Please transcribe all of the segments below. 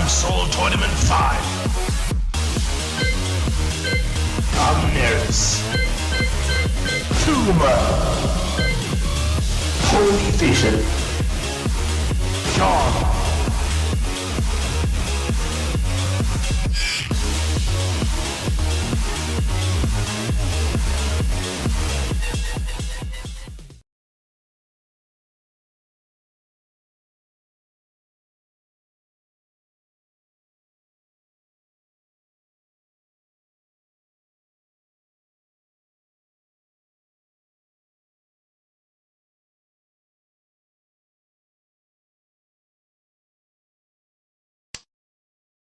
Soul Tournament 5. Amneris. Tuma. Holy Vision. John.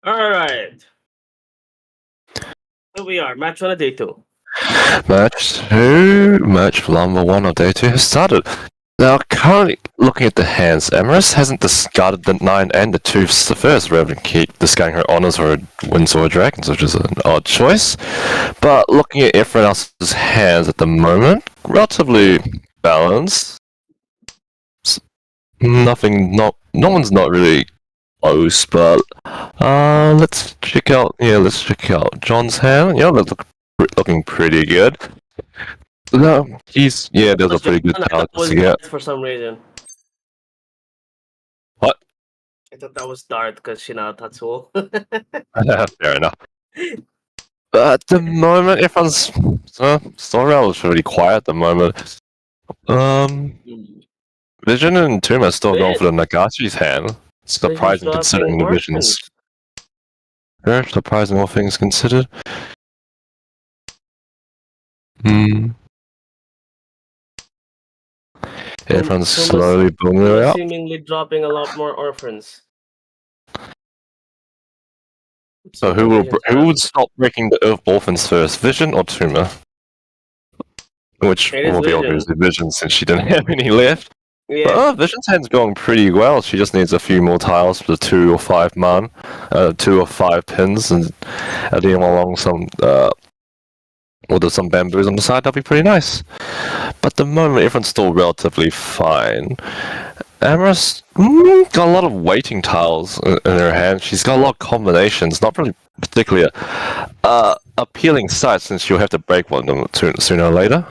Alright. Here we are, match 1 of day 2. Match 2, match number 1 of day 2 has started. Now, currently looking at the hands, Amaris hasn't discarded the 9 and the 2 the first, rather than keep discarding her honors or winds or dragons, which is an odd choice. But looking at everyone else's hands at the moment, relatively balanced. No one's not really close, but let's check out John's hand. Yeah, that's looking pretty good. No, there's a pretty good talent to get. For some reason. What? I thought that was Dart because she now Tatsuo. Fair enough. But at the moment, everyone's still relatively quiet at the moment. Vision and Tuma are still going for the Nagachi's hand. Surprising considering the Vision's. Very surprising, all things considered. Everyone's slowly building it up. Seemingly dropping a lot more orphans. So who would stop breaking the orphans first, Vision or Tuma? Which will be obviously Vision since she didn't have any left. Yeah. But Vision's hand's going pretty well. She just needs a few more tiles for the 2 or 5 man, 2 or 5 pins, and adding along some some bamboos on the side. That'd be pretty nice. But at the moment, everyone's still relatively fine. Amaris got a lot of waiting tiles in her hand. She's got a lot of combinations. Not really particularly a appealing sight, since she'll have to break one of them sooner or later.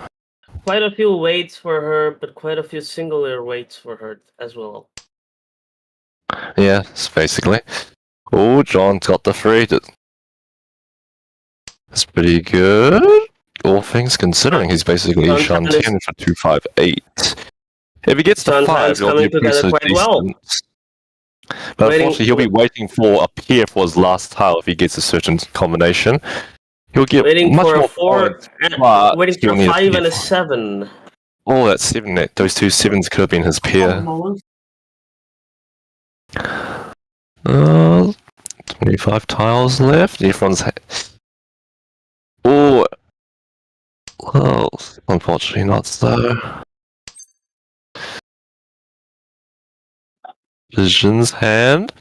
Quite a few waits for her, but quite a few singular waits for her as well. Yeah, basically. Oh, John's got the 3. That's pretty good. All things considering, he's basically Sean 10 for 258. If he gets to 5, he'll be pretty decent. But unfortunately, he'll be waiting for a pair for his last tile if he gets a certain combination. He'll get much more points, waiting for a 5 and a 7. Oh, that's 7. Those 2 7s could have been his pair. 25 tiles left. Everyone's. Oh, well, unfortunately not so. Vision's hand.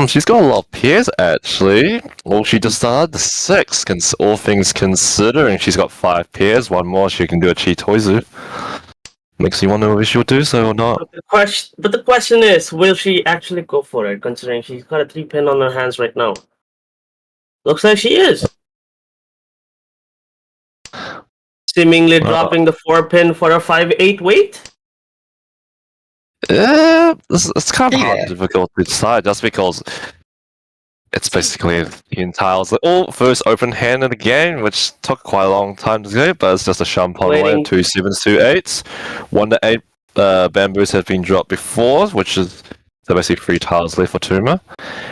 She's got a lot of pairs actually. Well, she just started the 6, all things considering. She's got 5 pairs, 1 more she can do a Chitoizu. Makes you wonder if she'll do so or not. But the question is, will she actually go for it, considering she's got a 3 pin on her hands right now? Looks like she is. Seemingly dropping the 4 pin for a 5-8 weight? It's kind of difficult to decide, just because it's basically 10 tiles. All first open hand in the game, which took quite a long time to do, but it's just a Champagne way. 2 7s, 2 8s. 1 to 8 bamboos have been dropped before, which is so basically 3 tiles left for Tuma.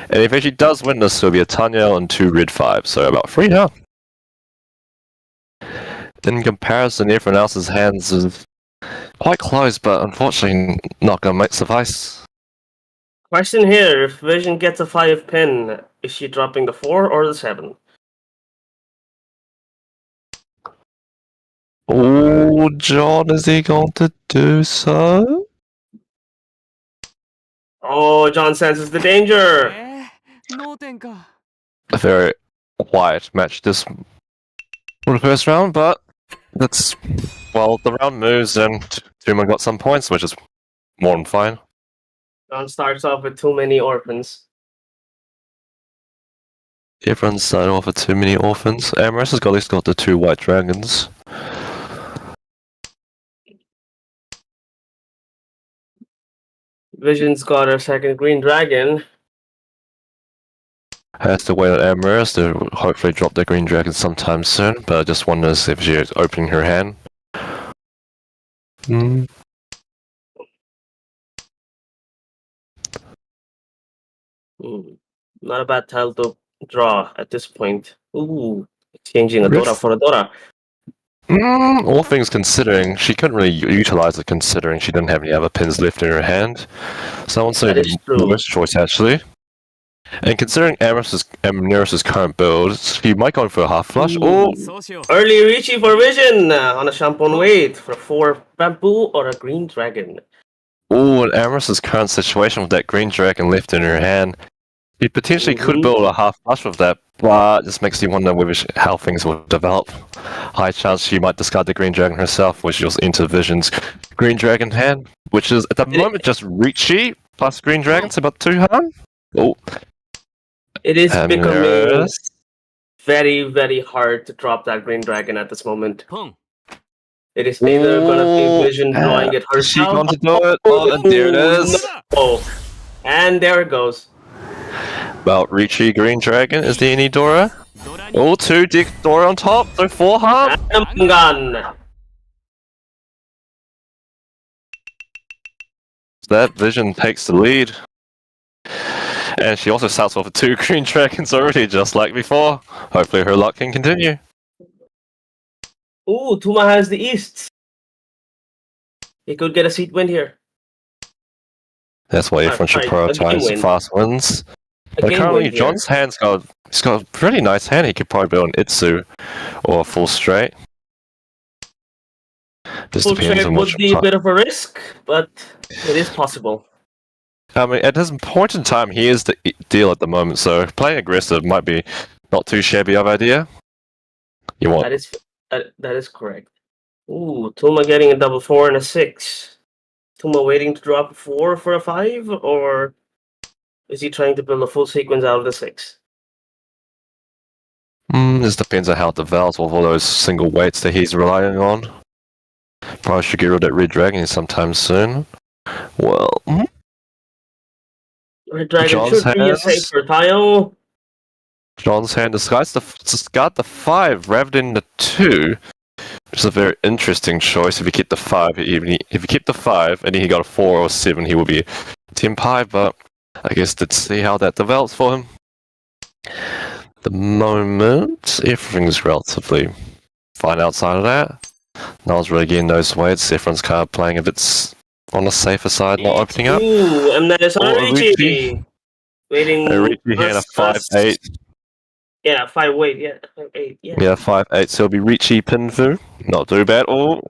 And if she does win this, it'll be a Tanya and 2 red 5, so about 3 now. In comparison, everyone else's hands is quite close, but unfortunately not going to suffice. Question here, if Vision gets a 5 pin, is she dropping the 4 or the 7? Oh, John, is he going to do so? Oh, John senses the danger! A very quiet match this for the first round, but that's, well, the round moves and Tuma got some points, which is more than fine. John starts off with too many orphans. Everyone's starting off with too many orphans. Amorous has got at least got the 2 white dragons. Vision's got her second green dragon. Has to wait on Amorous to hopefully drop the green dragon sometime soon, but I just wonders if she's opening her hand. Not a bad tile to draw at this point. Ooh, exchanging a Dora for a Dora. All things considering, she couldn't really utilize it considering she didn't have any other pins left in her hand. So I won't say the worst choice actually. And considering Amneris's current build, he might go for a half flush. Oh, early Richie for Vision on a Shampoo wait for 4 bamboo or a green dragon. Oh, and Amneris's current situation with that green dragon left in her hand, he potentially could build a half flush with that, but this makes you wonder how things will develop. High chance she might discard the green dragon herself, which was into Vision's green dragon hand, which is at the moment just Richie plus green dragon, so about 2 harm. Oh. It is becoming very, very hard to drop that green dragon at this moment. It is either going to be Vision drawing it herself. She going to do it. Oh, and there it is. No. And there it goes. About Richie green dragon. Is there any Dora? Oh, 2 Dick Dora on top. So 4 harm. Gun. That Vision takes the lead. And she also starts off with 2 green dragons already, just like before. Hopefully her luck can continue. Ooh, Tuma has the East. He could get a seat win here. That's why everyone should prioritize fast wins. But currently, John's hand's got a pretty nice hand. He could probably build an Itsu or a full straight. Just full depends straight on would be a bit of a risk, but it is possible. I mean, at this point in time, he is the deal at the moment, so playing aggressive might be not too shabby of idea. You want that is correct. Ooh, Tuma getting a double 4 and a 6. Tuma waiting to drop a 4 for a 5, or is he trying to build a full sequence out of the 6? This depends on how it develops with all those single weights that he's relying on. Probably should get rid of that red dragon sometime soon. Well, Red dragon should be a safer tile. John's hand discards the 5 rather than the 2. Which is a very interesting choice. If you keep the 5, if you keep the 5 and then he got a 4 or 7, he will be Team Pi. But I guess let's see how that develops for him. The moment, everything's relatively fine outside of that. No one's really getting those weights. Everyone's kind of playing a bit on the safer side, not opening up. Ooh, and that is on Richie. Waiting. Richie here a 5-8. Yeah, 5-8. Yeah, 5-8. Yeah. Yeah, 5-8. So it'll be Richie Pinfu. Not too bad. Oh,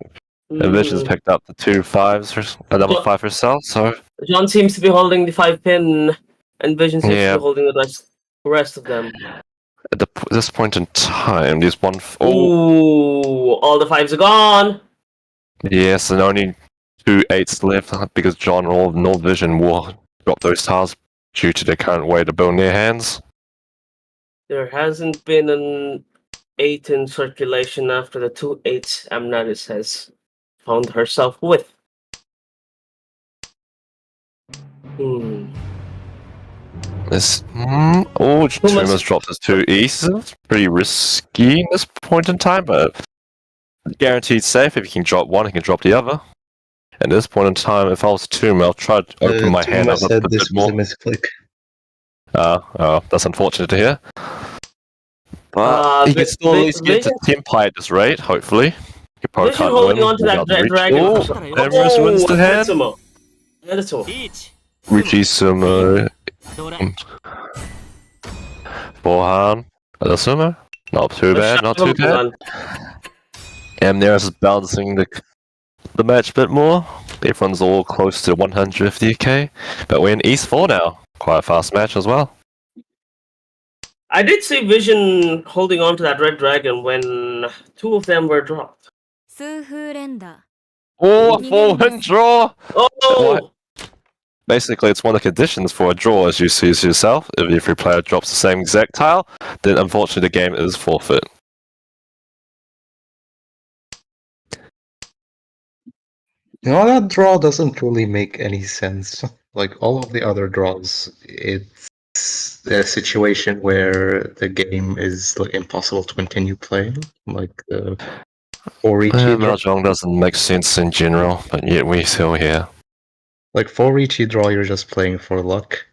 and Vision's picked up the 2 5s, another 5 herself. So John seems to be holding the 5 pin, and Vision seems to be holding the rest of them. At this point in time, there's one. Ooh, all the 5s are gone. Yes, and only 2 8s left because John or no Vision will drop those tiles due to their current way to build in their hands. There hasn't been an 8 in circulation after the 2 8s Amnaris has found herself with. Tuma's dropped his 2 E's. Pretty risky at this point in time, but guaranteed safe. If he can drop one, he can drop the other. At this point in time, if I was Tuma, I'll try to open my hand up a bit more. That's unfortunate to hear. But he can still at least get to Tempai at this rate, hopefully. He probably can't holding on to that red dragon. Amorous wins the hand. Richie Sumo. Forehand. Another Sumo. Not too bad, not too bad. Amneris is balancing the match a bit more. Everyone's all close to 150k. But we're in East 4 now. Quite a fast match as well. I did see Vision holding on to that red dragon when 2 of them were dropped. Oh, a 4-win draw! Oh! basically it's one of the conditions for a draw, as you see yourself. If every player drops the same exact tile, then unfortunately the game is forfeit. You know, that draw doesn't really make any sense. Like all of the other draws, it's a situation where the game is like impossible to continue playing. Like for each draw, Mahjong doesn't make sense in general, but yet we're still here. like for each draw, you're just playing for luck.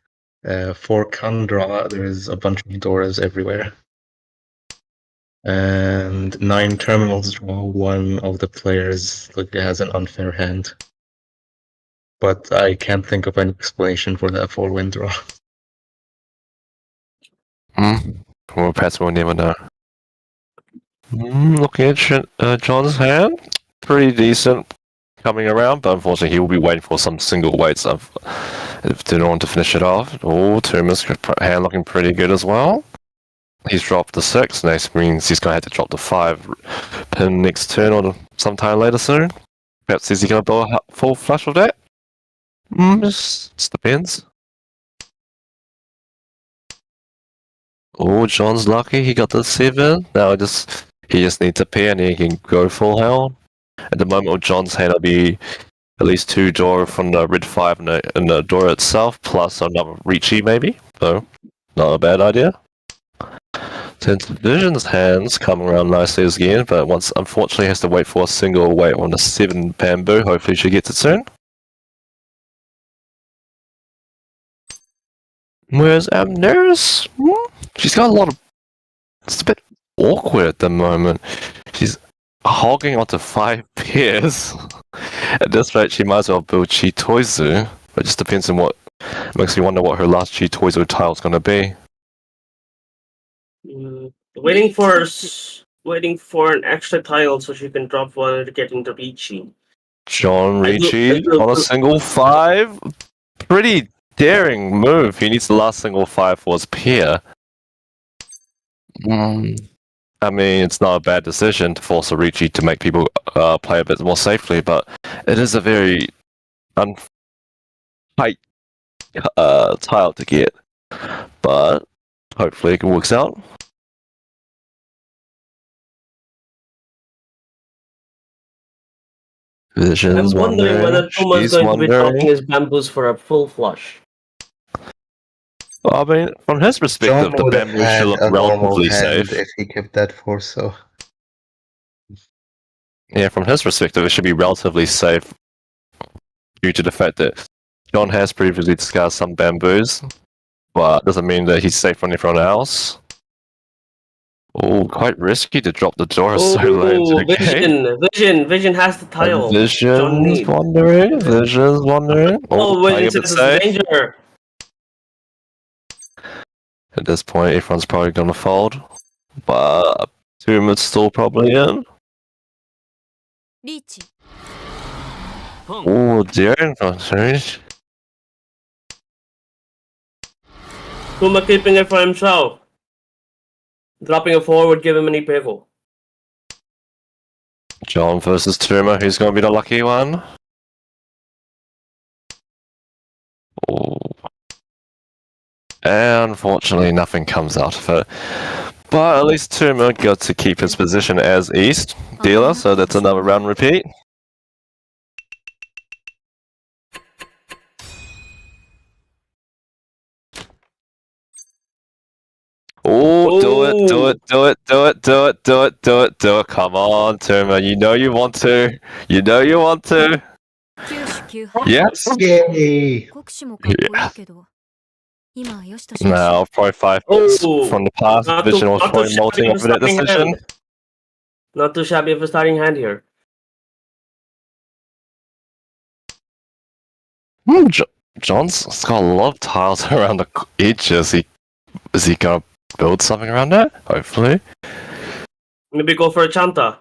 For Kan draw, there's a bunch of doors everywhere. And 9 terminals draw, one of the players like has an unfair hand. But I can't think of any explanation for that 4-win draw. Well, perhaps we'll never know. Looking at John's hand, pretty decent coming around, but unfortunately he will be waiting for some single weights in order to finish it off. Oh, Tuma's hand looking pretty good as well. He's dropped the 6, next means he's going to have to drop the 5 pin next turn or sometime later soon. Perhaps is he going to build a full flush of that? Just depends. Oh, John's lucky, he got the 7. Now he just needs a pair and he can go full hell. At the moment, with John's hand, it'll be at least 2 door from the red 5 in the door itself, plus another Ricci maybe. So, not a bad idea. Since Vision's hands come around nicely again, but once unfortunately has to wait for a single weight on the 7 bamboo. Hopefully she gets it soon. Whereas Amneris, she's got a lot of. It's a bit awkward at the moment. She's hogging onto 5 pairs. At this rate, she might as well build Chi Toizu. But it just depends on what. Makes me wonder what her last Chi Toizu tile is going to be. Waiting for an extra tile so she can drop one to get into Ricci. John Ricci on a single 5. Pretty daring move. He needs the last single 5 for his pair. I mean, it's not a bad decision to force a Ricci to make people play a bit more safely, but it is a very tight tile to get. But hopefully it works out. Vision's I'm wondering whether Toma's going to be dropping his bamboos for a full flush. Well, I mean, from his perspective, John the would have bamboo should had look a normal relatively hand safe. if he kept that 4, so. Yeah, from his perspective, it should be relatively safe due to the fact that John has previously discarded some bamboos, but doesn't mean that he's safe from everyone else. Oh, quite risky to drop the door so low into the game. Vision has the tile. Vision's wondering. Vision says it's danger. At this point, everyone's probably gonna fold, but Tuma's still probably in. Oh, daring function. Tuma keeping it for himself. Dropping a 4 would give him any pivot. John versus Tuma, who's going to be the lucky one? Oh. And unfortunately, nothing comes out of it. But at least Tuma got to keep his position as East dealer, so that's another round repeat. Oh, do it. Come on, Tuma. You know you want to. Yes. Yay! Now, probably 5 minutes from the past, Vision was probably molting over that decision. Not too shabby of a starting hand here. John's got a lot of tiles around the edges. Is he gonna build something around that? Hopefully. Maybe go for a Chanta.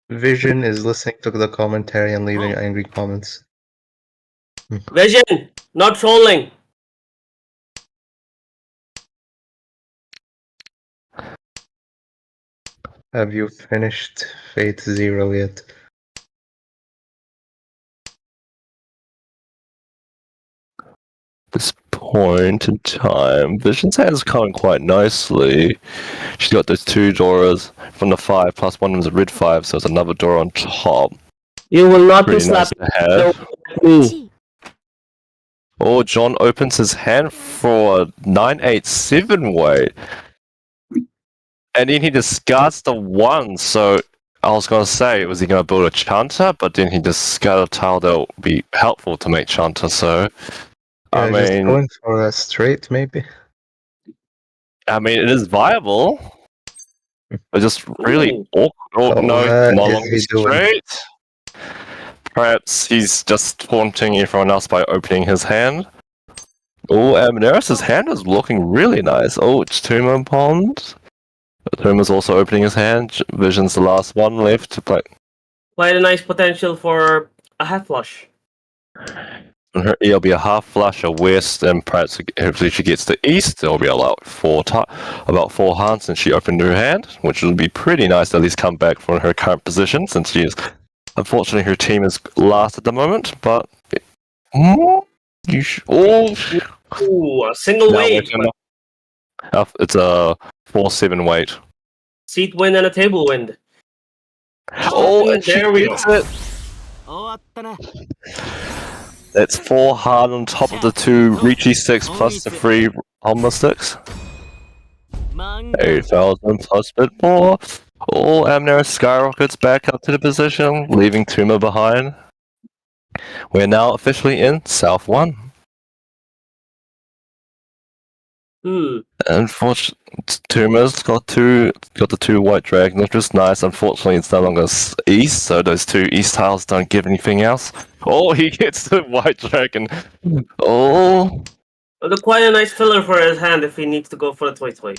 Vision is listening to the commentary and leaving angry comments. Vision! Not trolling! Have you finished Fate Zero yet? this point in time, Vision's hand is coming quite nicely. She's got those two Doras from the 5, plus one of them's a red 5, so there's another Dora on top. You will not be Pretty nice slapping to have. me. Oh, John opens his hand for a 987 weight. And then he discards the 1, so I was going to say, was he going to build a Chanter? But then he discarded a tile that would be helpful to make Chanter, so... Yeah, I just mean, going for a straight, maybe. it is viable. But just really Ooh. awkward. Oh, no, what no is longer he doing? straight. Perhaps he's just taunting everyone else by opening his hand. Oh, Amaneris' hand is looking really nice. Oh, it's Tuma Pond. Tuma's also opening his hand. Vision's the last one left to play. Quite a nice potential for a half flush. It'll be a half flush, a west, and perhaps if she gets to east, it'll be about about 4 hands, and she opened her hand, which will be pretty nice to at least come back from her current position, since she is, unfortunately, her team is last at the moment, but... Ooh, a single now weight. it's a 4-7 weight. Seat wind and a table wind. Oh, and there she we gets go. it. That's 4 hard on top of the 2 Ricci 6 plus the 3 Alma 6. 8,000 plus bit more. Oh, Amneris skyrockets back up to the position, leaving Tuma behind. We're now officially in South 1. Unfortunately, Tuma's got the 2 white dragons, which is nice. Unfortunately, it's no longer east, so those 2 east tiles don't give anything else. Oh, he gets the white dragon. Oh. Well, quite a nice filler for his hand if he needs to go for a toy.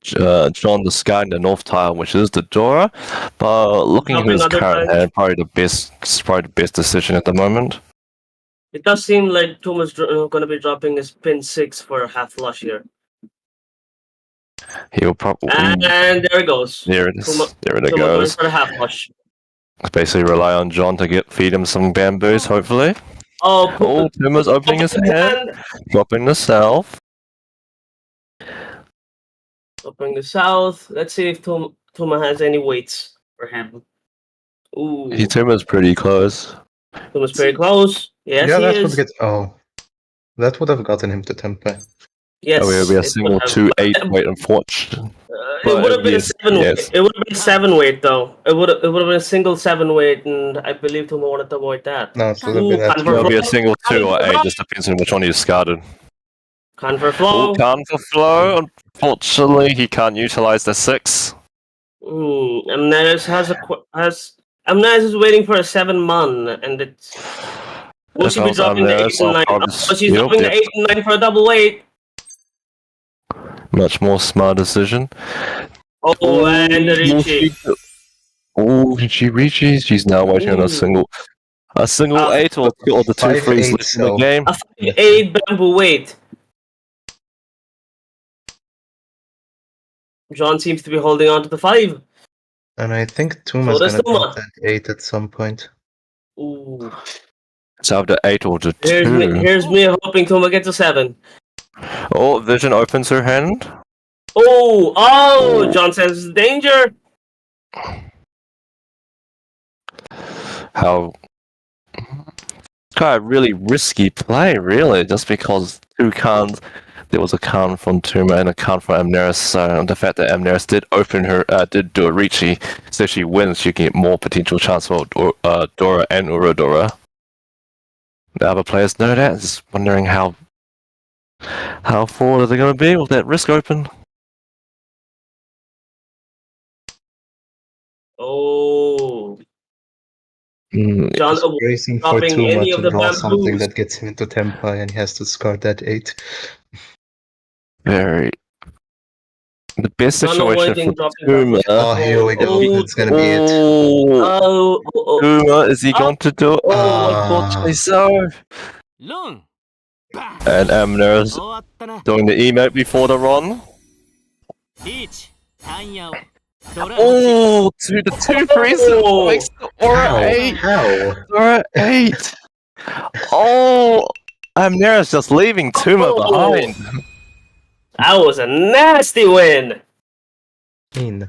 John discarding the north tile, which is the Dora, but looking at his current hand, probably the best decision at the moment. It does seem like Tuma's going to be dropping his pin 6 for a half flush here. He'll probably... And there it goes. There it is. There it Tuma goes. for a half flush. Basically rely on John to feed him some bamboos, hopefully. Oh, Tuma's opening his hand, dropping the south. Opening the south. Let's see if Tuma has any weights for him. Ooh. Tuma's pretty close. Tuma's very close. Yes, yeah, he that is. That would have gotten him to tempo. Yes. Oh, it would be a single 2-8 weight, unfortunately. It would have been a 7 weight. It would have been a 7 weight, though. It would have been a single 7 weight, and I believe Tuma wanted to avoid that. No, it would have been that. It'll be a single 2 or 8, just depends on which one you discarded. Conver flow. Conver flow. Unfortunately, he can't utilize the 6. Amneris Amneris is waiting for a 7-man, and it's. Will she be dropping the 8 and 9? She's dropping the 8 and 9 for a double weight. Much more smart decision. Oh, and the Ricci. Oh, she reaches. She's now waiting on a single 8 or the 2 3s left in the game. A 8 bamboo weight. John seems to be holding on to the 5. And I think Tuma's gonna drop that 8 at some point. Ooh. So the 8 or the 2. Here's me hoping Tuma gets a 7. Oh, Vision opens her hand. Oh! John says danger. How? It's quite a really risky play, really, just because 2 cards. There was a card from Tuma and a card from Amneris, so the fact that Amneris did do a Ricci, so if she wins, she can get more potential chance for Dora and Urodora. The other players know that, just wondering how forward are they going to be with that risk open? Oh. John racing for Tuma to draw something that gets him into tempo, and he has to score that 8. The best situation for Tuma. Oh, here we go. That's gonna be it. Tuma, is he going to do it? Unfortunately so. And Amneris doing the emote before the run. Oh, to the two freezes makes the aura How? 8. How? Aura 8. Oh, Amnera's just leaving Tuma behind. That was a nasty win. Mean.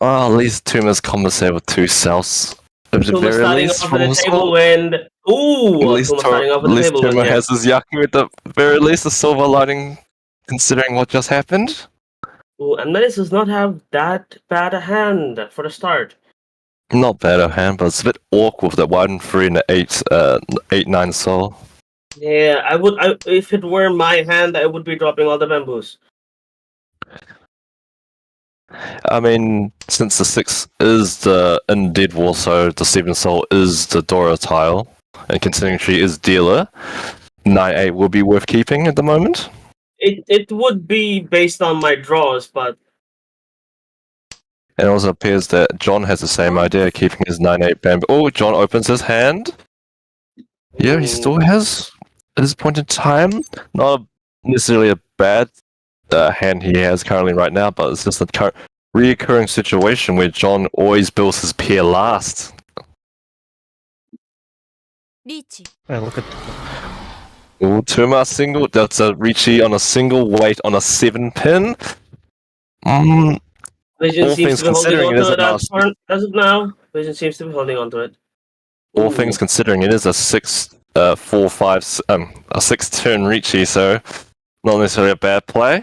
Oh, at least Tuma's compensated with 2 cells. At the Tuma very starting least, off from with a table Soul. win. Ooh, At least, Tuma starting off at with a least table win. Tuma Yeah. has his Yaku at the very least, a silver lining, considering what just happened. Ooh, and Menace does not have that bad a hand for the start. Not bad of hand, but it's a bit awkward with the 1-3 and the 8-9 soul. Yeah, I would. If it were my hand, I would be dropping all the bamboos. I mean, since the 6 is the Undead War, so the 7 soul is the Dora tile, and considering she is dealer, 9-8 will be worth keeping at the moment. It would be based on my draws, but And it also appears that John has the same idea, keeping his 9-8 bamboo. Oh, John opens his hand. Yeah, he still has, at this point in time, not necessarily a bad hand he has currently right now, but it's just a reoccurring situation where John always builds his pair last. Hey, look at Oh, Tuma single, that's a Richie on a single weight on a 7-pin. Vision All seems things to be holding considering, on it is to a it nasty. as of now. Vision seems to be holding on to it. All Ooh. things considering, it is a 6-turn Richie, so not necessarily a bad play.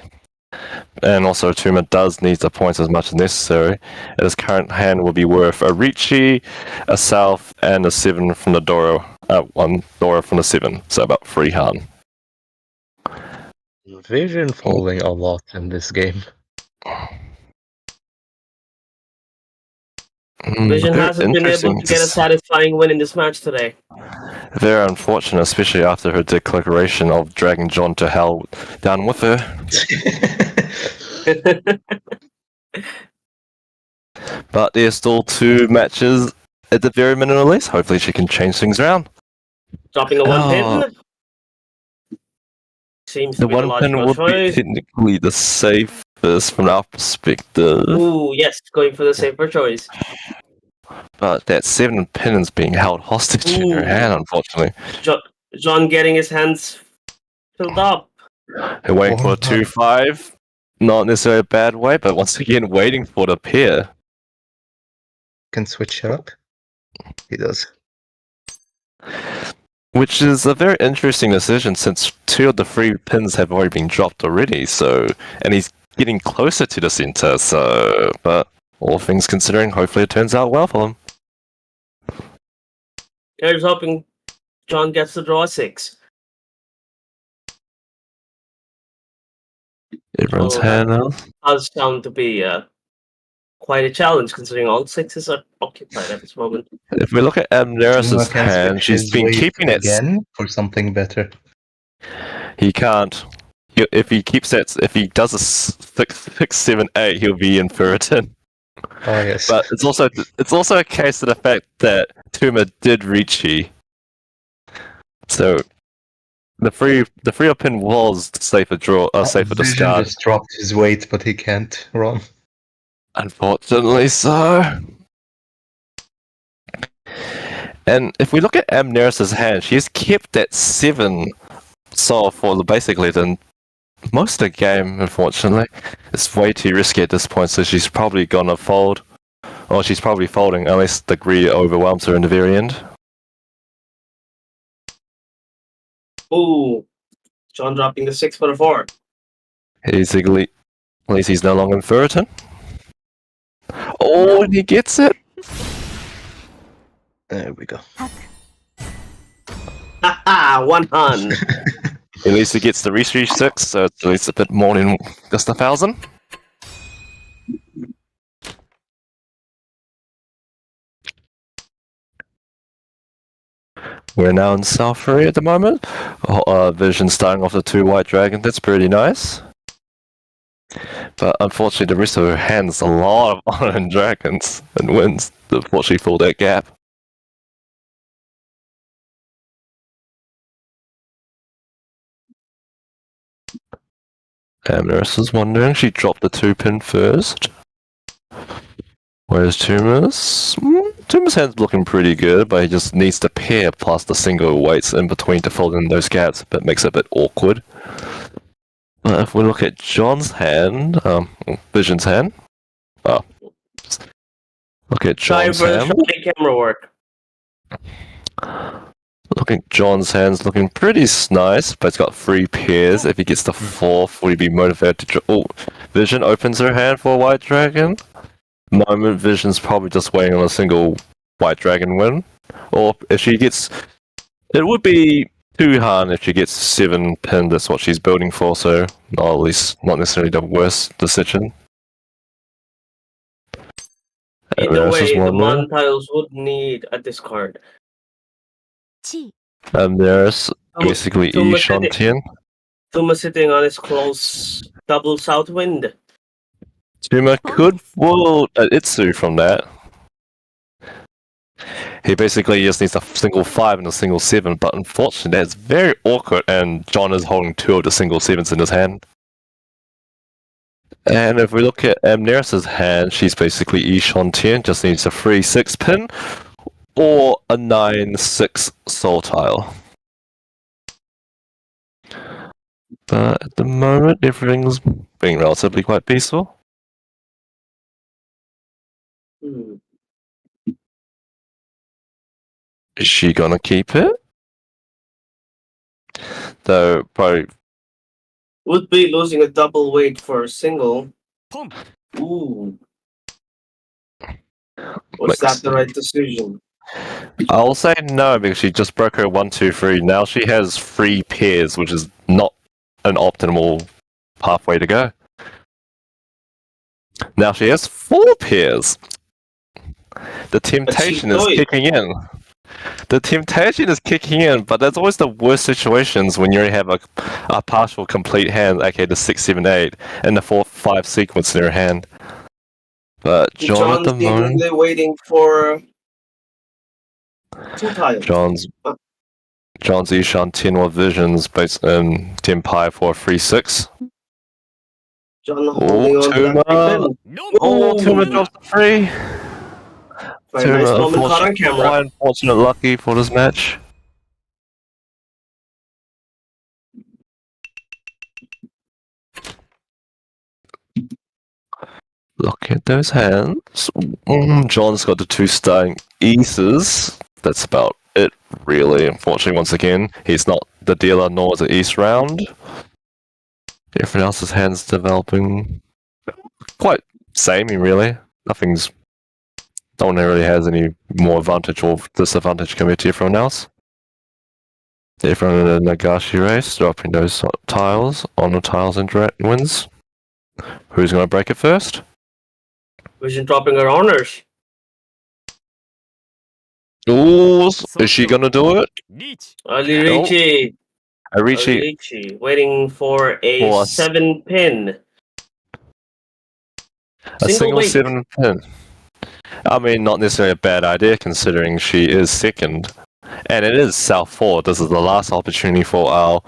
And also, Tuma does need the points as much as necessary. His current hand will be worth a Richie, a South, and a 7 from the Doro. 1 Doro from the 7, so about 3 Han. Vision falling a lot in this game. Vision Very hasn't been able interesting to get a s- satisfying win in this match today. Very unfortunate, especially after her declaration of dragging John to hell down with her. But there's still 2 matches at the very minimum least. Hopefully she can change things around. Dropping a one Oh. pin seems The to be the 1 pin logical would be choice. technically the safest from our perspective. Ooh, yes, going for the safer choice. But that 7 pin is being held hostage in her Ooh. hand, unfortunately. John getting his hands filled up. And waiting for a 2-5. Not necessarily a bad way, but once again waiting for the pair. Can switch it up. He does. Which is a very interesting decision since 2 of the 3 pins have already been dropped already, so and he's getting closer to the center, so but all things considering, hopefully it turns out well for him. Here's hoping John gets to draw a 6. Everyone's Oh, hand now. Does sound to be quite a challenge considering all 6s are occupied at this moment. If we look at Amneris' Tuma can hand, switch she's his been weight keeping it. again for something better. He can't. If he keeps that, if he does a 6-7-8, he'll be in Ferritin. Oh yes. But it's also a case of the fact that Tuma did Ricci. So the free up pin was safer draw, safer Vision discard. just dropped his weight, but he can't run. Unfortunately, so. And if we look at Amneris' hand, she's kept that 7 soul for basically the most of the game. Unfortunately, it's way too risky at this point, so she's probably gonna fold. Or she's probably folding unless the greed overwhelms her in the very end. Ooh, John dropping the 6 for the 4. At least he's no longer in Ferritin. Oh, and he gets it! There we go. Haha, 1 hun. At least he gets the Reach 6, so it's at least a bit more than just 1,000. We're now in South Korea at the moment. Vision starting off the 2 white dragon, that's pretty nice. But unfortunately, the rest of her hands a lot of honor and dragons and wins to unfortunately fill that gap. Marissa's wondering. She dropped the 2-pin first. Where's Tumas? Tumas' hand's looking pretty good, but he just needs to pair plus the single weights in between to fill in those gaps, but makes it a bit awkward. But if we look at John's hand, Vision's hand. Look at John's hand. Camera work. Looking at John's hand's looking pretty nice, but it's got 3 pairs. If he gets the 4th, would he be motivated to draw? Vision opens her hand for a White Dragon. Moment, Vision's probably just waiting on a single White Dragon win. Or if she gets... It would be too hard if she gets 7 pin, that's what she's building for, so at least not necessarily the worst decision. Either way, the Mon tiles would need a discard. There's basically Ishantian. Tuma sitting on his close double south wind. Tuma could pull Itsu from that. He basically just needs a single 5 and a single 7, but unfortunately that's very awkward, and John is holding 2 of the single 7s in his hand. And if we look at Amneris's hand, she's basically Ishantian, just needs a 3-6 pin, or a 9-6 soul tile. But at the moment, everything's being relatively quite peaceful. Is she gonna keep it? Though, probably... Would be losing a double weight for a single. Ooh. Was that the right decision? I'll say no, because she just broke her 1, 2, 3. Now she has 3 pairs, which is not an optimal pathway to go. Now she has 4 pairs. The temptation is kicking in. The temptation is kicking in, but that's always the worst situations when you have a partial complete hand, aka the 6, 7, 8, and the 4, 5 sequence in your hand. But John at the moment... They're waiting for 2 tiles. John's Ishan 10 with visions based in 10 pi for a 3-6. John holding on to that. Tuma drops the 3. Very nice moment caught on camera. Unfortunate lucky for this match. Look at those hands. John's got the 2 starting aces. That's about it, really. Unfortunately, once again, he's not the dealer nor the East round. Everyone else's hands developing quite samey, really. Nothing's... No one really has any more advantage or disadvantage compared to everyone else. Everyone in the Nagashi race, dropping those tiles on the tiles and wins. Who's going to break it first? Vision dropping her honors. Ooh, is she going to do it? Ricci. Ricci. Waiting for a 7 pin. A single 7 pin. I mean, not necessarily a bad idea considering she is second. And it is South 4. This is the last opportunity for our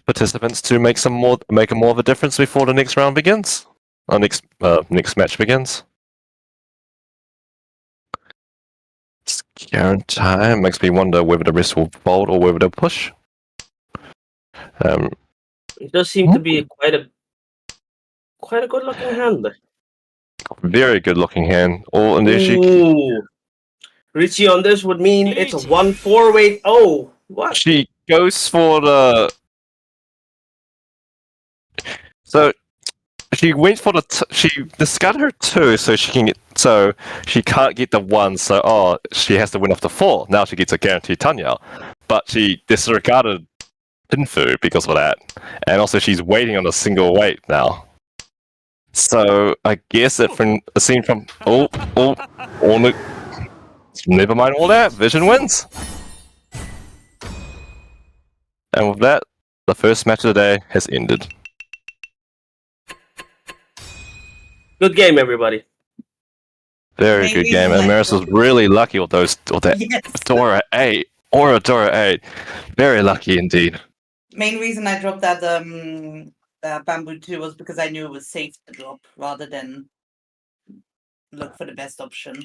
participants to make more of a difference before the next round begins. Our next match begins. Scare time makes me wonder whether the rest will fold or whether they'll push. It does seem to be quite a good looking hand. Very good looking hand. Oh, and there Ricci on this would mean it's a 1-4 weight. Oh, what? She goes for the... So she went for the... She discarded her 2 so she can get... So she can't get the 1, so she has to win off the 4. Now she gets a guaranteed Tanya. But she disregarded Pinfu because of that. And also she's waiting on a single weight now. So I guess it seemed from never mind all that. Vision wins, and with that, the first match of the day has ended. Good game, everybody. Very good game, and Maris was really lucky with that Dora 8 or a Dora 8. Very lucky indeed. Main reason I dropped that Bamboo 2 was because I knew it was safe to drop rather than look for the best option.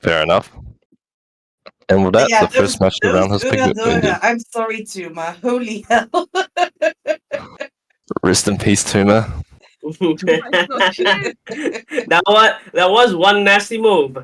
Fair enough. And with that, Yeah, the first match of the round has begun. I'm sorry, Tuma. Holy hell. Rest in peace, Tuma. That was one nasty move.